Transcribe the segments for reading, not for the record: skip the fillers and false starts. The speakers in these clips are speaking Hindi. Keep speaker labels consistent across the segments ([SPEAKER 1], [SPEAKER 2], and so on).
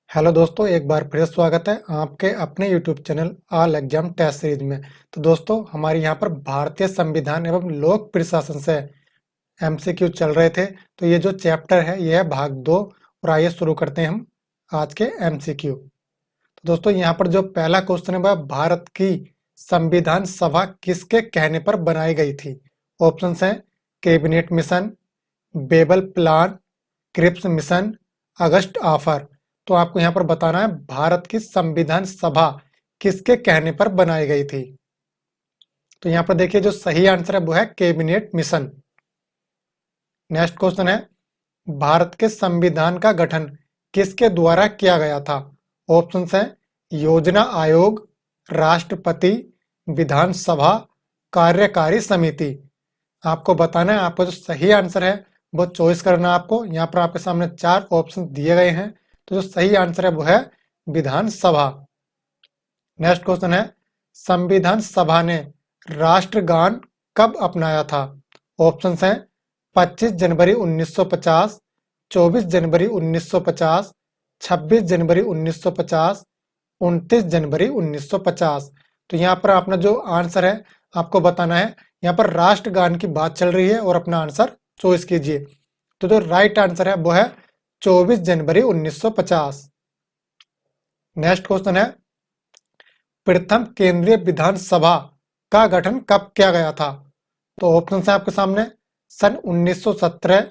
[SPEAKER 1] हेलो दोस्तों, एक बार फिर स्वागत है आपके अपने YouTube channel all exam test series में। तो दोस्तों, हमारे यहाँ पर भारतीय संविधान एवं लोक प्रशासन से एमसीक्यू चल रहे थे। तो ये जो चैप्टर है ये है भाग 2। और आइए शुरू करते हैं हम आज के एमसीक्यू। तो दोस्तों, यहाँ पर जो पहला क्वेश्चन है वह भारत की संविधान सभा किसके कहने पर बनाई गई थी। ऑप्शन हैं cabinet mission, Wavell plan, Cripps mission, August offer. तो आपको यहाँ पर बताना है भारत की संविधान सभा किसके कहने पर बनाई गई थी। तो यहाँ पर देखिए जो सही आंसर है वो है कैबिनेट मिशन। नेक्स्ट क्वेश्चन है भारत के संविधान का गठन किसके द्वारा किया गया था। ऑप्शंस हैं योजना आयोग, राष्ट्रपति, विधानसभा, कार्यकारी समिति। आपको बताना है, आपका जो सही आंसर है वो चॉइस करना है आपको। यहाँ पर आपके सामने 4 ऑप्शन दिए गए हैं, तो जो सही आंसर है वो है विधानसभा। नेक्स्ट क्वेश्चन है संविधान सभा ने राष्ट्रगान कब अपनाया था। ऑप्शंस हैं 25 जनवरी 1950, 24 जनवरी 1950, 26 जनवरी 1950, 29 जनवरी 1950। तो यहाँ पर अपना जो आंसर है आपको बताना है। यहाँ पर राष्ट्रगान की बात चल रही है और अपना आंसर चॉइस कीजिए। तो जो राइट आंसर है वो है 24 जनवरी 1950। नेक्स्ट क्वेश्चन है प्रथम केंद्रीय विधानसभा का गठन कब किया गया था। तो ऑप्शन है आपके सामने सन 1917,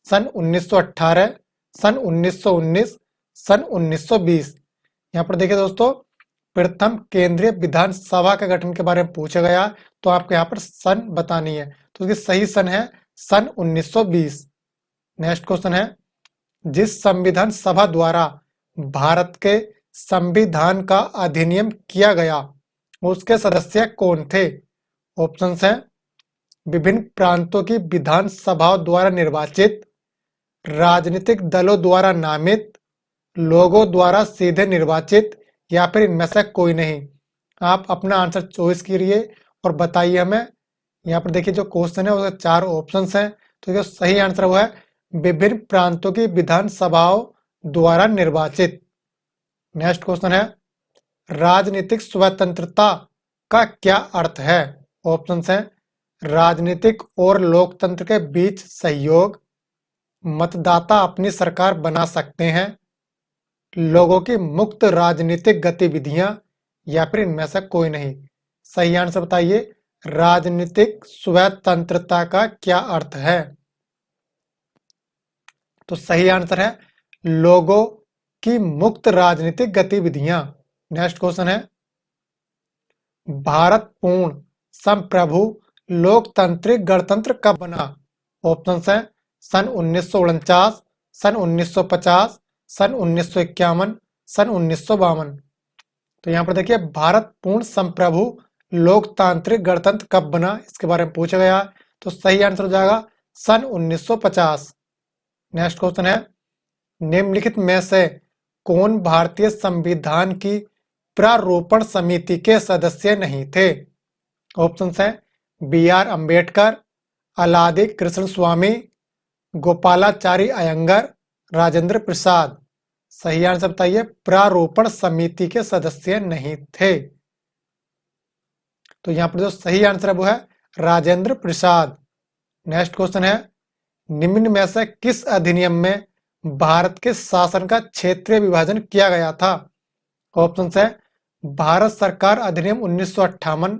[SPEAKER 1] सन 1918, सन 1919, सन 1920। यहाँ पर देखिए दोस्तों, प्रथम केंद्रीय विधानसभा के गठन के बारे में पूछा गया, तो आपको यहाँ पर सन बतानी है। तो इसकी सही सन है सन 1920। नेक्स्ट क्वेश्चन है जिस संविधान सभा द्वारा भारत के संविधान का अधिनियम किया गया उसके सदस्य कौन थे। ऑप्शंस हैं विभिन्न प्रांतों की विधानसभाओं द्वारा निर्वाचित, राजनीतिक दलों द्वारा नामित, लोगों द्वारा सीधे निर्वाचित, या फिर इनमें से कोई नहीं। आप अपना आंसर चॉइस कीजिए और बताइए हमें। यहाँ पर देखिए जो क्वेश्चन है उसके 4 ऑप्शंस हैं, तो जो सही आंसर वो है विभिन्न प्रांतों की विधानसभाओं द्वारा निर्वाचित। नेक्स्ट क्वेश्चन है राजनीतिक स्वतंत्रता का क्या अर्थ है। ऑप्शंस हैं राजनीतिक और लोकतंत्र के बीच सहयोग, मतदाता अपनी सरकार बना सकते हैं, लोगों की मुक्त राजनीतिक गतिविधियां, या फिर इनमें से कोई नहीं। सही आंसर बताइए राजनीतिक स्वतंत्रता का क्या अर्थ है। तो सही आंसर है लोगों की मुक्त राजनीतिक गतिविधियां। नेक्स्ट क्वेश्चन है भारत पूर्ण संप्रभु लोकतांत्रिक गणतंत्र कब बना। ऑप्शंस हैं सन 1949, सन 1950, सन 1951, सन 1952। तो यहाँ पर देखिए भारत पूर्ण संप्रभु लोकतांत्रिक गणतंत्र कब बना, इसके बारे में पूछा गया। तो सही आंसर हो जाएगा सन 1950। नेक्स्ट क्वेश्चन है निम्नलिखित में से कौन भारतीय संविधान की प्रारूपण समिति के सदस्य नहीं थे। ऑप्शन हैं बी आर अम्बेडकर, अलादी कृष्ण स्वामी, गोपालाचारी अयंगर, राजेंद्र प्रसाद। सही आंसर बताइए प्रारूपण समिति के सदस्य नहीं थे। तो यहाँ पर जो सही आंसर है वो है राजेंद्र प्रसाद। नेक्स्ट क्वेश्चन है निम्न में से किस अधिनियम में भारत के शासन का क्षेत्रीय विभाजन किया गया था। ऑप्शन है भारत सरकार अधिनियम 1958,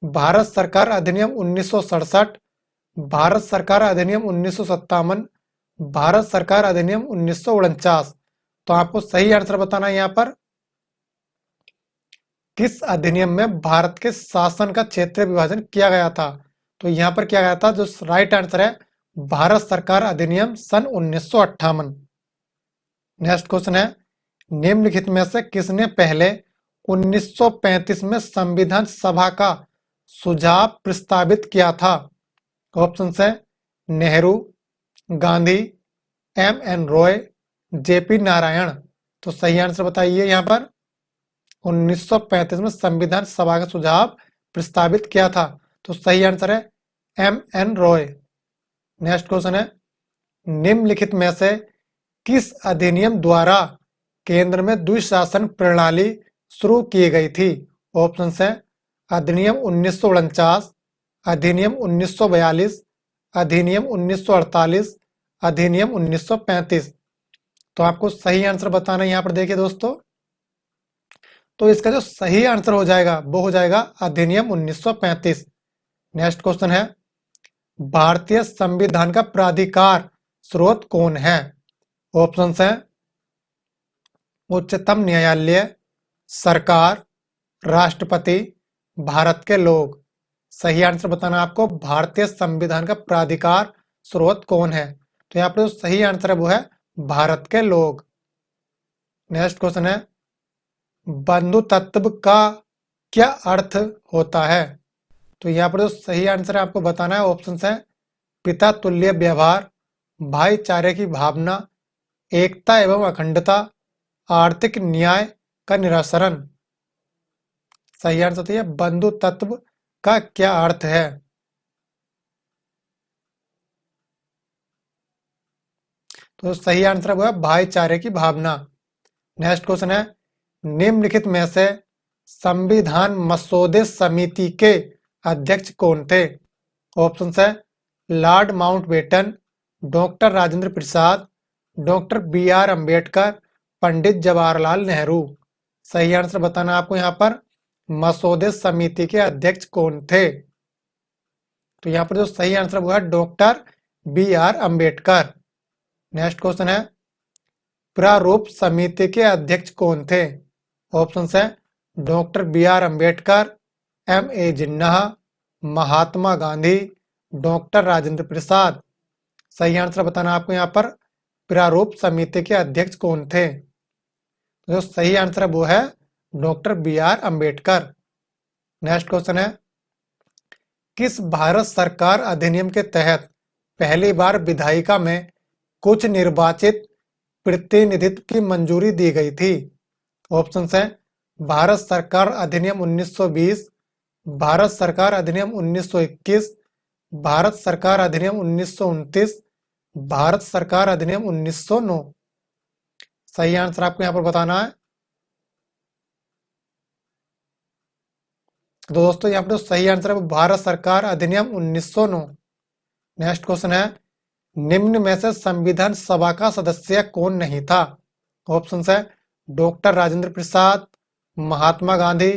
[SPEAKER 1] भारत सरकार अधिनियम 1967, भारत सरकार अधिनियम 1957, भारत सरकार अधिनियम 1949। तो आपको सही आंसर बताना है यहाँ पर किस अधिनियम में भारत के शासन का क्षेत्रीय विभाजन किया गया था। तो यहाँ पर किया गया था, जो राइट आंसर है भारत सरकार अधिनियम सन 1958। नेक्स्ट क्वेश्चन है निम्नलिखित में से किसने पहले 1935 में संविधान सभा का सुझाव प्रस्तावित किया था। ऑप्शन है Nehru, Gandhi, M N Roy, JP Narayan. तो सही आंसर बताइए यहाँ पर 1935 में संविधान सभा का सुझाव प्रस्तावित किया था। तो सही आंसर है M N Roy. Next question है निम्नलिखित में से किस अधिनियम द्वारा केंद्र में द्विशासन प्रणाली शुरू की गई थी? ऑप्शन है अधिनियम 1949, अधिनियम 1942, अधिनियम 1948, अधिनियम 1935। तो आपको सही आंसर बताना है। यहाँ पर देखिए दोस्तों, तो इसका जो सही आंसर हो जाएगा वो हो जाएगा अधिनियम 1935। नेक्स्ट क्वेश्चन है, भारतीय संविधान का प्राधिकार स्रोत कौन है? ऑप्शंस हैं उच्चतम न्यायालय, सरकार, राष्ट्रपति, भारत के लोग। सही आंसर बताना आपको, भारतीय संविधान का प्राधिकार स्रोत कौन है? तो यहाँ पर जो सही आंसर है वो है भारत के लोग। नेक्स्ट क्वेश्चन है, बंधु तत्व का क्या अर्थ होता है? तो यहाँ पर जो सही आंसर है आपको बताना है। ऑप्शन है पिता तुल्य व्यवहार, भाईचारे की भावना, एकता एवं अखंडता, आर्थिक न्याय का निरासरण। सही आंसर तो ये बंधु तत्व का क्या अर्थ है? तो सही आंसर वो है भाईचारे की भावना। नेक्स्ट क्वेश्चन है, निम्नलिखित में से संविधान मसौदे समिति के अध्यक्ष कौन थे? ऑप्शन है लॉर्ड माउंटबेटन, डॉक्टर राजेंद्र प्रसाद, डॉक्टर बी.आर. अंबेडकर, पंडित जवाहरलाल नेहरू। सही आंसर बताना आपको यहाँ पर, मसौदे समिति के अध्यक्ष कौन थे? तो यहाँ पर जो सही आंसर वो है doctor B R. Ambedkar. Next question है, प्रारूप समिति के अध्यक्ष कौन थे? ऑप्शन है doctor B R. Ambedkar, M A. Jinnah, Mahatma Gandhi, doctor Rajendra Prasad. सही आंसर बताना आपको यहाँ पर, प्रारूप समिति के अध्यक्ष कौन थे? जो सही आंसर है वो है doctor B R. Ambedkar. Next question है, किस भारत सरकार अधिनियम के तहत पहली बार विधायिका में कुछ निर्वाचित प्रतिनिधित्व की मंजूरी दी गई थी? ऑप्शन है भारत सरकार अधिनियम 1920, भारत सरकार अधिनियम 1921, भारत सरकार अधिनियम 1929, भारत सरकार अधिनियम 1909। सही आंसर आपको यहाँ पर बताना है। तो दोस्तों यहाँ पर जो सही आंसर है वो भारत सरकार अधिनियम 1909। नेक्स्ट क्वेश्चन है, निम्न में से संविधान सभा का सदस्य कौन नहीं था? ऑप्शन है डॉक्टर राजेंद्र प्रसाद, महात्मा गांधी,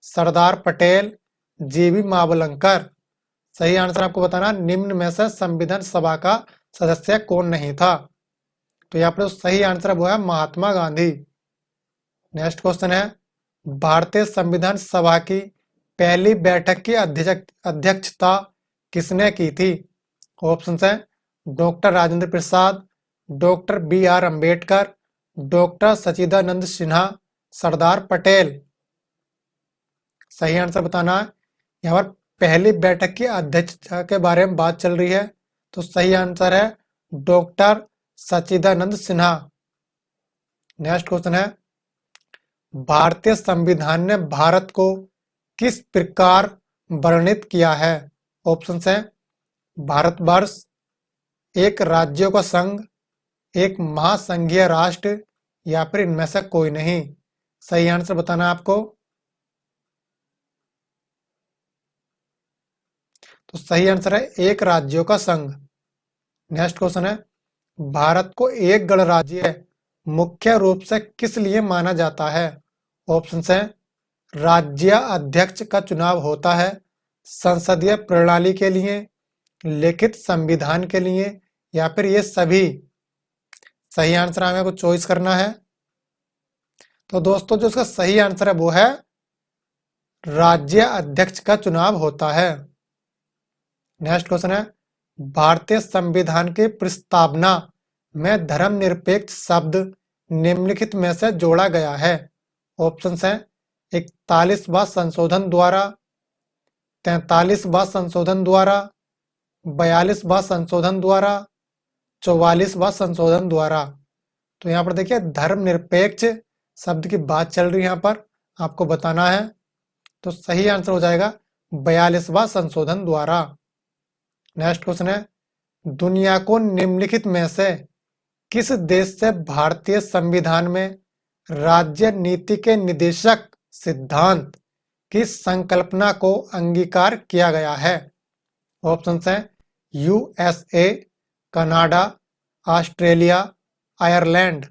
[SPEAKER 1] सरदार पटेल, जी.बी. मावलंकर। सही आंसर आपको बताना, निम्न में से संविधान सभा का सदस्य कौन नहीं था? तो यहाँ पर सही आंसर वो है महात्मा गांधी। नेक्स्ट क्वेश्चन है, भारतीय संविधान सभा की पहली बैठक की अध्यक्षता किसने की थी? ऑप्शन है डॉक्टर राजेंद्र प्रसाद, डॉक्टर बी.आर. अंबेडकर, डॉक्टर सच्चिदानंद सिन्हा, सरदार पटेल। सही आंसर बताना है। यहाँ पर पहली बैठक की अध्यक्षता के बारे में बात चल रही है, तो सही आंसर है डॉक्टर सच्चिदानंद सिन्हा। नेक्स्ट क्वेश्चन है, भारतीय संविधान ने भारत को किस प्रकार वर्णित किया है? ऑप्शन है भारतवर्ष, एक राज्यों का संघ, एक महासंघीय राष्ट्र, या फिर इनमें से कोई नहीं। सही आंसर बताना आपको। तो सही आंसर है एक राज्यों का संघ। नेक्स्ट क्वेश्चन है, भारत को एक गणराज्य मुख्य रूप से किस लिए माना जाता है? ऑप्शन है राज्य अध्यक्ष का चुनाव होता है, संसदीय प्रणाली के लिए, लिखित संविधान के लिए, या फिर ये सभी। सही आंसर हमें को चॉइस करना है। तो दोस्तों जो इसका सही आंसर है वो है राज्य अध्यक्ष का चुनाव होता है। नेक्स्ट क्वेश्चन है, भारतीय संविधान की प्रस्तावना में धर्मनिरपेक्ष शब्द निम्नलिखित में से जोड़ा गया है? ऑप्शन है 41वां संशोधन द्वारा, 43वां संशोधन द्वारा, 42वां संशोधन द्वारा, 44वां संशोधन द्वारा। तो यहाँ पर देखिए धर्मनिरपेक्ष शब्द की बात चल रही है, यहाँ पर आपको बताना है। तो सही आंसर हो जाएगा 42वां संशोधन द्वारा। नेक्स्ट क्वेश्चन है, दुनिया को निम्नलिखित में से किस देश से भारतीय संविधान में राज्य नीति के निदेशक सिद्धांत की संकल्पना को अंगीकार किया गया है? ऑप्शन है यूएसए, कनाडा, ऑस्ट्रेलिया, आयरलैंड।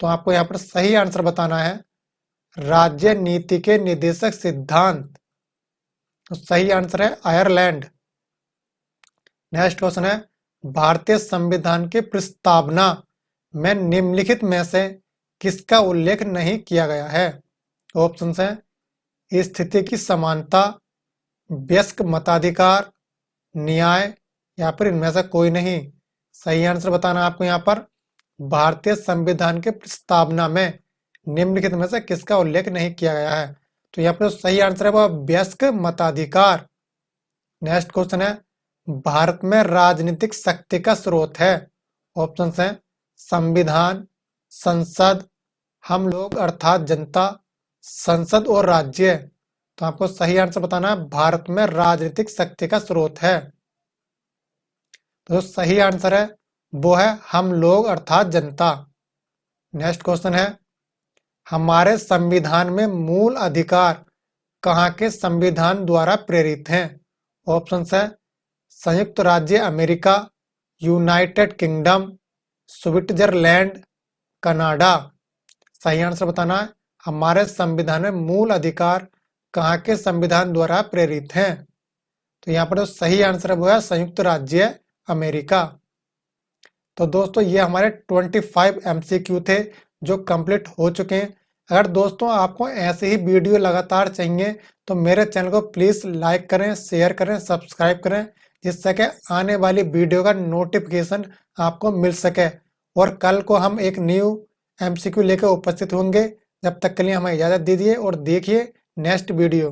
[SPEAKER 1] तो आपको यहाँ पर सही आंसर बताना है राज्य नीति के निदेशक सिद्धांत। तो सही आंसर है आयरलैंड। नेक्स्ट क्वेश्चन है भारतीय संविधान की प्रस्तावना में निम्नलिखित में से किसका उल्लेख नहीं किया गया है? ऑप्शन है स्थिति की समानता, वयस्क मताधिकार, न्याय या फिर इनमें से कोई नहीं। सही आंसर बताना आपको यहाँ पर भारतीय संविधान के प्रस्तावना में निम्नलिखित में से किसका उल्लेख नहीं किया गया है? तो यहाँ पर सही आंसर है वह वयस्क मताधिकार। नेक्स्ट क्वेश्चन है भारत में राजनीतिक शक्ति का स्रोत है? ऑप्शन है संविधान, संसद, हम लोग अर्थात जनता, संसद और राज्य। तो आपको सही आंसर बताना है भारत में राजनीतिक शक्ति का स्रोत है। तो सही आंसर है वो है हम लोग अर्थात जनता। नेक्स्ट क्वेश्चन है हमारे संविधान में मूल अधिकार कहाँ के संविधान द्वारा प्रेरित हैं? ऑप्शन है संयुक्त राज्य America, United kingdom, Switzerland, Canada. सही आंसर बताना है हमारे संविधान में मूल अधिकार कहाँ के संविधान द्वारा प्रेरित हैं? तो यहाँ पर जो सही आंसर है वो है संयुक्त राज्य अमेरिका। तो दोस्तों ये हमारे 25 MCQ थे जो कंप्लीट हो चुके हैं। अगर दोस्तों आपको ऐसे ही वीडियो लगातार चाहिए तो मेरे चैनल को प्लीज़ लाइक करें, शेयर करें, सब्सक्राइब करें, जिससे कि आने वाली वीडियो का नोटिफिकेशन आपको मिल सके। और कल को हम एक न्यू MCQ लेकर उपस्थित होंगे। जब तक के लिए हमें इजाज़त दीजिए और देखिए नेक्स्ट वीडियो।